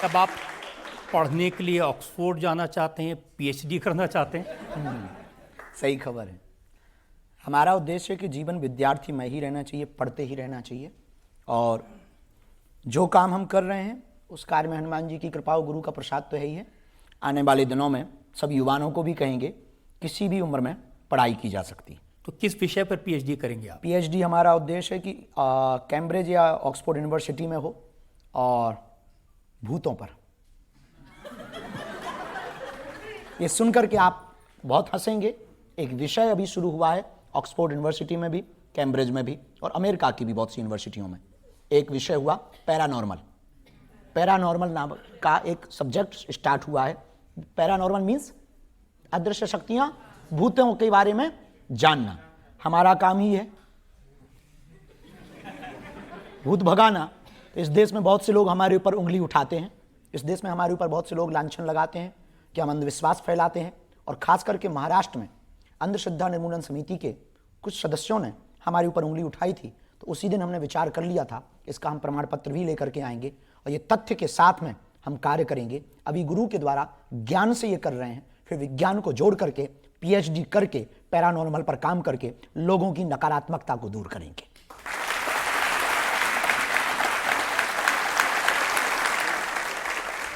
अब आप पढ़ने के लिए ऑक्सफोर्ड जाना चाहते हैं, पीएचडी करना चाहते हैं? सही खबर है। हमारा उद्देश्य है कि जीवन विद्यार्थी में ही रहना चाहिए, पढ़ते ही रहना चाहिए। और जो काम हम कर रहे हैं उस कार्य में हनुमान जी की कृपा और गुरु का प्रसाद तो है ही है। आने वाले दिनों में सब युवाओं को भी कहेंगे किसी भी उम्र में पढ़ाई की जा सकती है। तो किस विषय पर पीएचडी करेंगे आप? पीएचडी हमारा उद्देश्य है कि कैम्ब्रिज या ऑक्सफोर्ड यूनिवर्सिटी में हो और भूतों पर। ये सुनकर के आप बहुत हंसेंगे। एक विषय अभी शुरू हुआ है ऑक्सफोर्ड यूनिवर्सिटी में भी, कैम्ब्रिज में भी और अमेरिका की भी बहुत सी यूनिवर्सिटियों में। एक विषय हुआ पैरानॉर्मल। पैरानॉर्मल नाम का एक सब्जेक्ट स्टार्ट हुआ है। पैरानॉर्मल मीन्स अदृश्य शक्तियां, भूतों के बारे में जानना। हमारा काम ही है भूत भगाना। इस देश में बहुत से लोग हमारे ऊपर उंगली उठाते हैं। इस देश में हमारे ऊपर बहुत से लोग लांछन लगाते हैं कि हम अंधविश्वास फैलाते हैं। और खास करके महाराष्ट्र में अंधश्रद्धा निर्मूलन समिति के कुछ सदस्यों ने हमारे ऊपर उंगली उठाई थी। तो उसी दिन हमने विचार कर लिया था इसका हम प्रमाण पत्र भी लेकर के आएंगे और ये तथ्य के साथ में हम कार्य करेंगे। अभी गुरु के द्वारा ज्ञान से ये कर रहे हैं, फिर विज्ञान को जोड़ करके पीएचडी करके पैरानॉर्मल पर काम करके लोगों की नकारात्मकता को दूर करेंगे।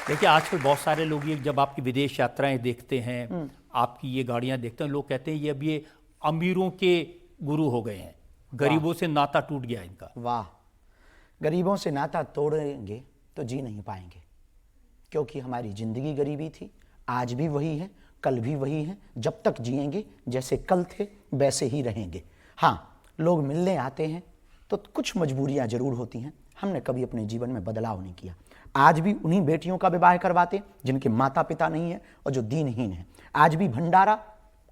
देखिए आजकल बहुत सारे लोग ये जब आपकी विदेश यात्राएं देखते हैं, आपकी ये गाड़ियां देखते हैं, लोग कहते हैं ये अब ये अमीरों के गुरु हो गए हैं, गरीबों से नाता टूट गया इनका। वाह, गरीबों से नाता तोड़ेंगे तो जी नहीं पाएंगे, क्योंकि हमारी जिंदगी गरीबी थी, आज भी वही है, कल भी वही है। जब तक जिएंगे जैसे कल थे वैसे ही रहेंगे। हाँ, लोग मिलने आते हैं तो कुछ मजबूरियां जरूर होती हैं। हमने कभी अपने जीवन में बदलाव नहीं किया। आज भी उन्हीं बेटियों का विवाह करवाते जिनके माता पिता नहीं है और जो दीनहीन है। आज भी भंडारा,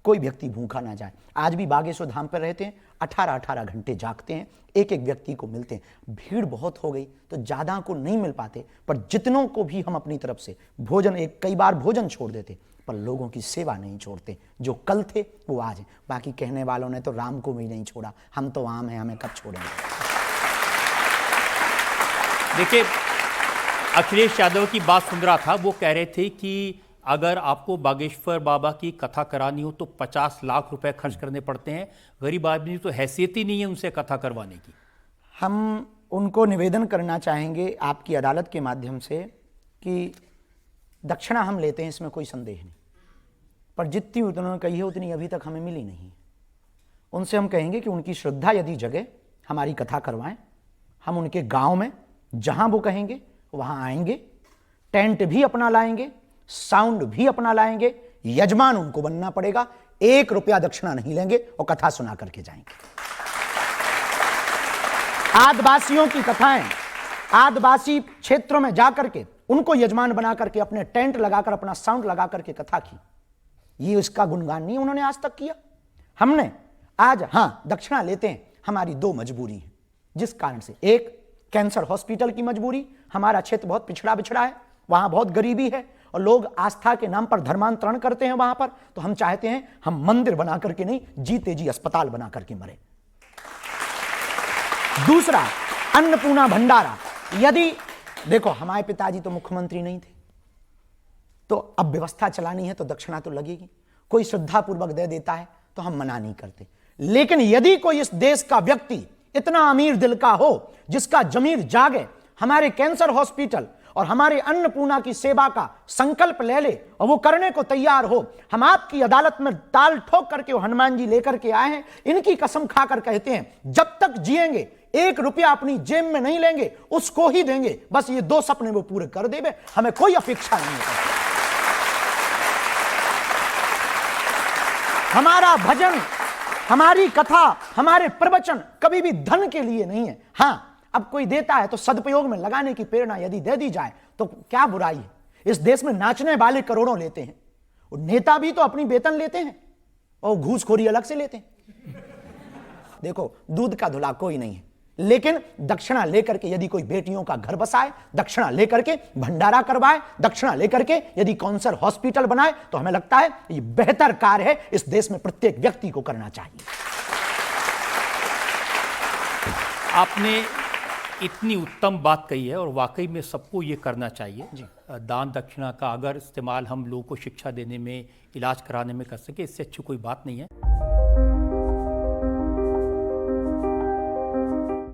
कोई व्यक्ति भूखा ना जाए। आज भी बागेश्वर धाम पर रहते हैं, 18-18 घंटे जागते हैं, एक एक व्यक्ति को मिलते हैं। भीड़ बहुत हो गई तो ज़्यादा को नहीं मिल पाते, पर जितनों को भी हम अपनी तरफ से भोजन, एक कई बार भोजन छोड़ देते, पर लोगों की सेवा नहीं छोड़ते। जो कल थे वो आज हैं। बाकी कहने वालों ने तो राम को भी नहीं छोड़ा, हम तो आम हैं, हमें कब छोड़ेंगे। देखिए अखिलेश यादव की बात सुन रहा था, वो कह रहे थे कि अगर आपको बागेश्वर बाबा की कथा करानी हो तो 50 लाख रुपए खर्च करने पड़ते हैं। गरीब आदमी तो हैसियत ही नहीं है उनसे कथा करवाने की। हम उनको निवेदन करना चाहेंगे आपकी अदालत के माध्यम से कि दक्षिणा हम लेते हैं, इसमें कोई संदेह नहीं, पर जितनी उन्होंने कही है उतनी अभी तक हमें मिली नहीं। उनसे हम कहेंगे कि उनकी श्रद्धा यदि जगे, हमारी कथा करवाएं। हम उनके गांव में जहां वो कहेंगे वहां आएंगे, टेंट भी अपना लाएंगे, साउंड भी अपना लाएंगे, यजमान उनको बनना पड़ेगा, 1 रुपया दक्षिणा नहीं लेंगे और कथा सुना करके जाएंगे। आदिवासियों की कथाएं, आदिवासी क्षेत्रों में जाकर के उनको यजमान बना करके अपने टेंट लगाकर, अपना साउंड लगा करके कथा की। ये इसका गुणगान नहीं उन्होंने आज तक किया। हमने आज दक्षिणा लेते हैं, हमारी 2 मजबूरी है जिस कारण से। एक, कैंसर हॉस्पिटल की मजबूरी। हमारा क्षेत्र बहुत पिछड़ा बिछड़ा है, वहां बहुत गरीबी है और लोग आस्था के नाम पर धर्मांतरण करते हैं वहां पर। तो हम चाहते हैं हम मंदिर बना करके नहीं, जीते जी अस्पताल बना करके मरे। दूसरा, अन्नपूर्णा भंडारा। यदि देखो हमारे पिताजी तो मुख्यमंत्री नहीं थे, तो अब व्यवस्था चलानी है तो दक्षिणा तो लगेगी। कोई श्रद्धापूर्वक दे देता है तो हम मना नहीं करते, लेकिन यदि कोई इस देश का व्यक्ति इतना अमीर दिल का हो, जिसका जमीर जागे, हमारे कैंसर हॉस्पिटल और हमारे अन्नपूर्णा की सेवा का संकल्प ले ले और वो करने को तैयार हो, हम आपकी अदालत में ताल ठोक करके वो हनुमान जी लेकर के आए हैं। इनकी कसम खाकर कहते हैं जब तक जिएंगे 1 रुपया अपनी जेब में नहीं लेंगे, उसको ही देंगे। बस ये 2 सपने वो पूरे कर देवे, हमें कोई अपेक्षा नहीं है। हमारा भजन, हमारी कथा, हमारे प्रवचन कभी भी धन के लिए नहीं है। हाँ, अब कोई देता है तो सदुपयोग में लगाने की प्रेरणा यदि दे दी जाए तो क्या बुराई है। इस देश में नाचने वाले करोड़ों लेते हैं, और नेता भी तो अपनी वेतन लेते हैं और घूसखोरी अलग से लेते हैं। देखो, दूध का धुला कोई नहीं है, लेकिन दक्षिणा लेकर के यदि कोई बेटियों का घर बसाए, दक्षिणा लेकर के भंडारा करवाए, दक्षिणा लेकर के यदि कैंसर हॉस्पिटल बनाए, तो हमें लगता है ये बेहतर कार्य है, इस देश में प्रत्येक व्यक्ति को करना चाहिए। आपने इतनी उत्तम बात कही है और वाकई में सबको ये करना चाहिए। जी। दान दक्षिणा का अगर इस्तेमाल हम लोगों को शिक्षा देने में, इलाज कराने में कर सके, इससे अच्छी कोई बात नहीं है।